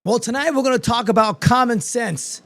Well, tonight we're going to talk about common sense.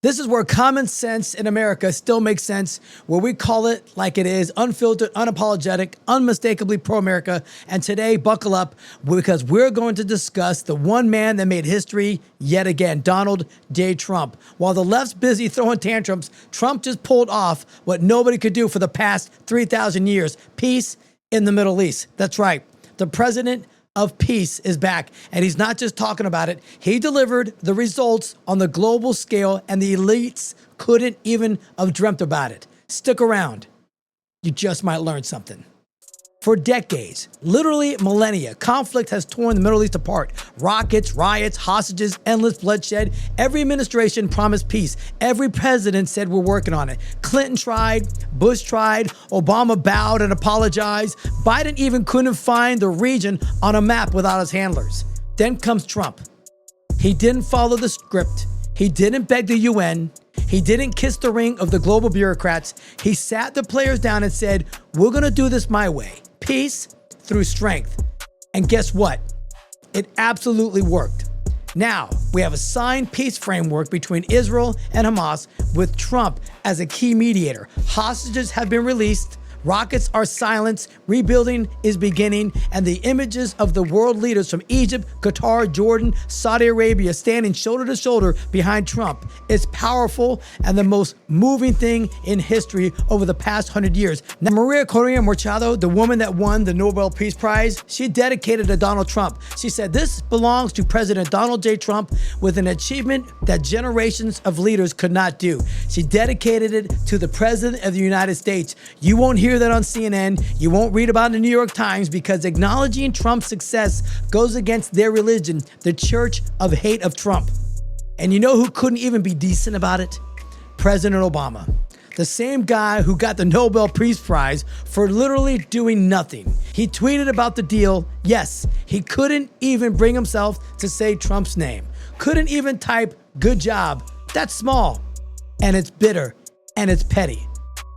This is where common sense in America still makes sense, where we call it like it is, unfiltered, unapologetic, unmistakably pro-America. And today, buckle up, because we're going to discuss the one man that made history yet again, Donald J. Trump. While the left's busy throwing tantrums, Trump just pulled off what nobody could do for the past 3,000 years, peace in the Middle East. That's right. The president of peace is back, and he's not just talking about it. He delivered the results on the global scale, and the elites couldn't even have dreamt about it. Stick around. You just might learn something. For decades, literally millennia, conflict has torn the Middle East apart. Rockets, riots, hostages, endless bloodshed. Every administration promised peace. Every president said we're working on it. Clinton tried, Bush tried, Obama bowed and apologized. Biden even couldn't find the region on a map without his handlers. Then comes Trump. He didn't follow the script. He didn't beg the UN. He didn't kiss the ring of the global bureaucrats. He sat the players down and said, we're going to do this my way. Peace through strength. And guess what? It absolutely worked. Now, we have a signed peace framework between Israel and Hamas with Trump as a key mediator. Hostages have been released. Rockets are silenced, rebuilding is beginning, and the images of the world leaders from Egypt, Qatar, Jordan, Saudi Arabia standing shoulder to shoulder behind Trump is powerful and the most moving thing in history over the past 100 years. Now, Maria Corina Machado, the woman that won the Nobel Peace Prize, she dedicated to Donald Trump. She said, this belongs to President Donald J. Trump with an achievement that generations of leaders could not do. She dedicated it to the President of the United States. You won't hear that on CNN. You won't read about it in the New York Times, because acknowledging Trump's success goes against their religion, the Church of Hate of Trump. And you know who couldn't even be decent about it? President Obama. The same guy who got the Nobel Peace Prize for literally doing nothing. He tweeted about the deal. Yes, he couldn't even bring himself to say Trump's name. Couldn't even type good job. That's small. And it's bitter. And it's petty.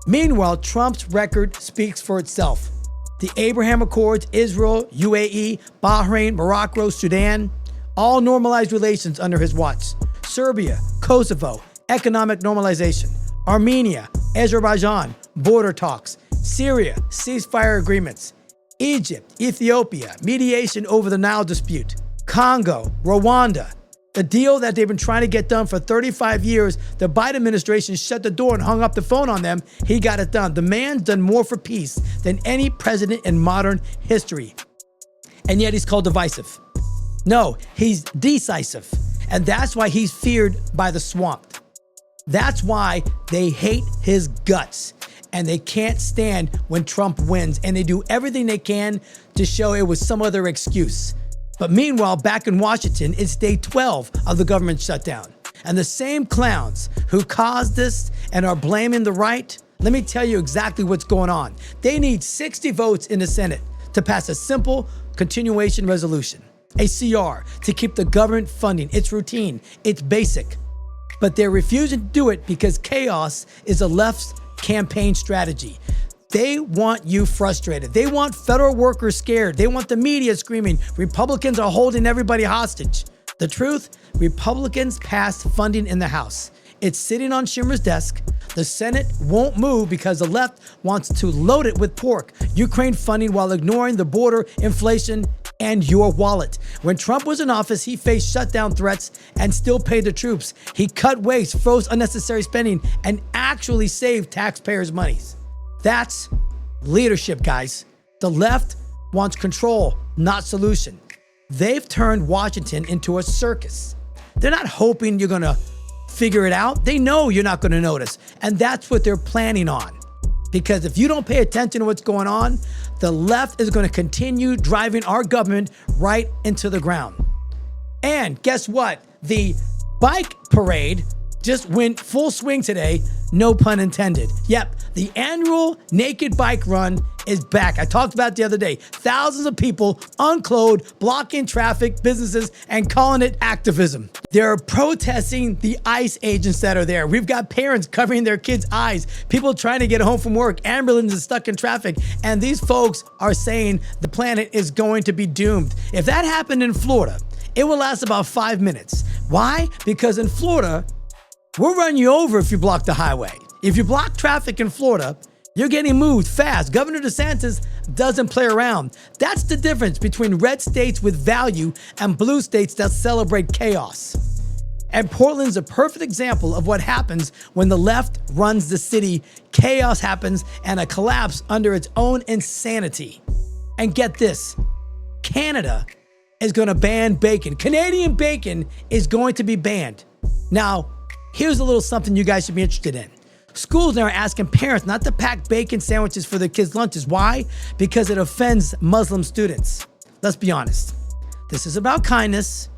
Meanwhile, Trump's record speaks for itself. The Abraham Accords, Israel, UAE, Bahrain, Morocco, Sudan, all normalized relations under his watch. Serbia, Kosovo, economic normalization. Armenia, Azerbaijan, border talks. Syria, ceasefire agreements. Egypt, Ethiopia, mediation over the Nile dispute. Congo, Rwanda. The deal that they've been trying to get done for 35 years, the Biden administration shut the door and hung up the phone on them. He got it done. The man's done more for peace than any president in modern history. And yet he's called divisive. No, he's decisive. And that's why he's feared by the swamp. That's why they hate his guts. And they can't stand when Trump wins. And they do everything they can to show it was some other excuse. But meanwhile, back in Washington, it's day 12 of the government shutdown. And the same clowns who caused this and are blaming the right, let me tell you exactly what's going on. They need 60 votes in the Senate to pass a simple continuation resolution, a CR, to keep the government funding. It's routine, it's basic. But they're refusing to do it because chaos is the left's campaign strategy. They want you frustrated. They want federal workers scared. They want the media screaming, Republicans are holding everybody hostage. The truth, Republicans passed funding in the House. It's sitting on Schumer's desk. The Senate won't move because the left wants to load it with pork, Ukraine funding, while ignoring the border, inflation, and your wallet. When Trump was in office, he faced shutdown threats and still paid the troops. He cut waste, froze unnecessary spending, and actually saved taxpayers' monies. That's leadership, guys. The left wants control, not solution. They've turned Washington into a circus. They're not hoping you're going to figure it out. They know you're not going to notice. And that's what they're planning on. Because if you don't pay attention to what's going on, the left is going to continue driving our government right into the ground. And guess what? The bike parade just went full swing today, no pun intended. Yep, the annual naked bike run is back. I talked about it the other day. Thousands of people unclothed, blocking traffic, businesses, and calling it activism. They're protesting the ICE agents that are there. We've got parents covering their kids' eyes, people trying to get home from work, ambulances stuck in traffic, and these folks are saying the planet is going to be doomed. If that happened in Florida, It will last about 5 minutes. Why? Because in Florida, we'll run you over if you block the highway. If you block traffic in Florida, you're getting moved fast. Governor DeSantis doesn't play around. That's the difference between red states with value and blue states that celebrate chaos. And Portland's a perfect example of what happens when the left runs the city. Chaos happens and a collapse under its own insanity. And get this, Canada is going to ban bacon. Canadian bacon is going to be banned. Now, here's a little something you guys should be interested in. Schools now are asking parents not to pack bacon sandwiches for their kids' lunches. Why? Because it offends Muslim students. Let's be honest. This is about kindness.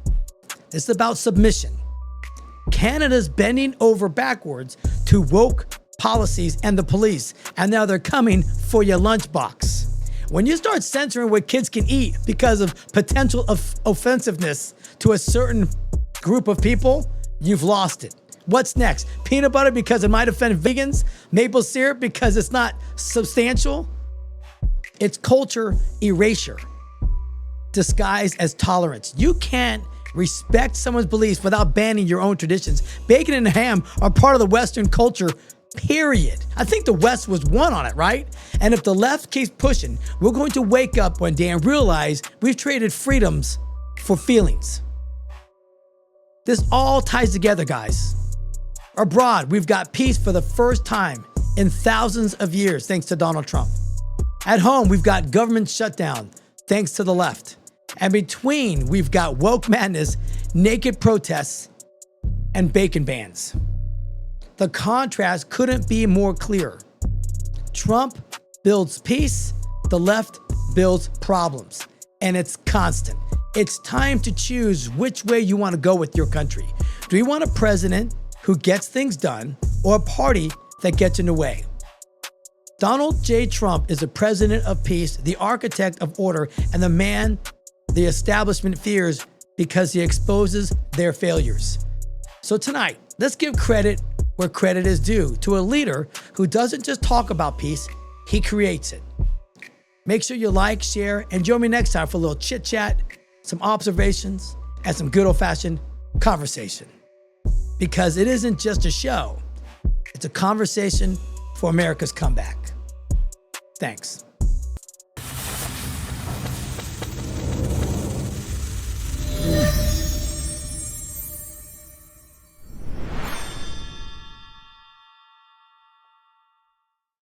This is about submission. Canada's bending over backwards to woke policies and the police, and now they're coming for your lunchbox. When you start censoring what kids can eat because of potential offensiveness to a certain group of people, you've lost it. What's next? Peanut butter because it might offend vegans? Maple syrup because it's not substantial? It's culture erasure disguised as tolerance. You can't respect someone's beliefs without banning your own traditions. Bacon and ham are part of the Western culture, period. I think the West was one on it, right? And if the left keeps pushing, we're going to wake up one day and realize we've traded freedoms for feelings. This all ties together, guys. Abroad, we've got peace for the first time in thousands of years, thanks to Donald Trump. At home, we've got government shutdown, thanks to the left. And between, we've got woke madness, naked protests, and bacon bans. The contrast couldn't be more clear. Trump builds peace, the left builds problems, and it's constant. It's time to choose which way you want to go with your country. Do you want a president who gets things done or a party that gets in the way? Donald J. Trump is the president of peace, the architect of order, and the man the establishment fears because he exposes their failures. So tonight, let's give credit where credit is due to a leader who doesn't just talk about peace, he creates it. Make sure you like, share, and join me next time for a little chit chat, some observations, and some good old-fashioned conversation. Because it isn't just a show, it's a conversation for America's comeback. Thanks.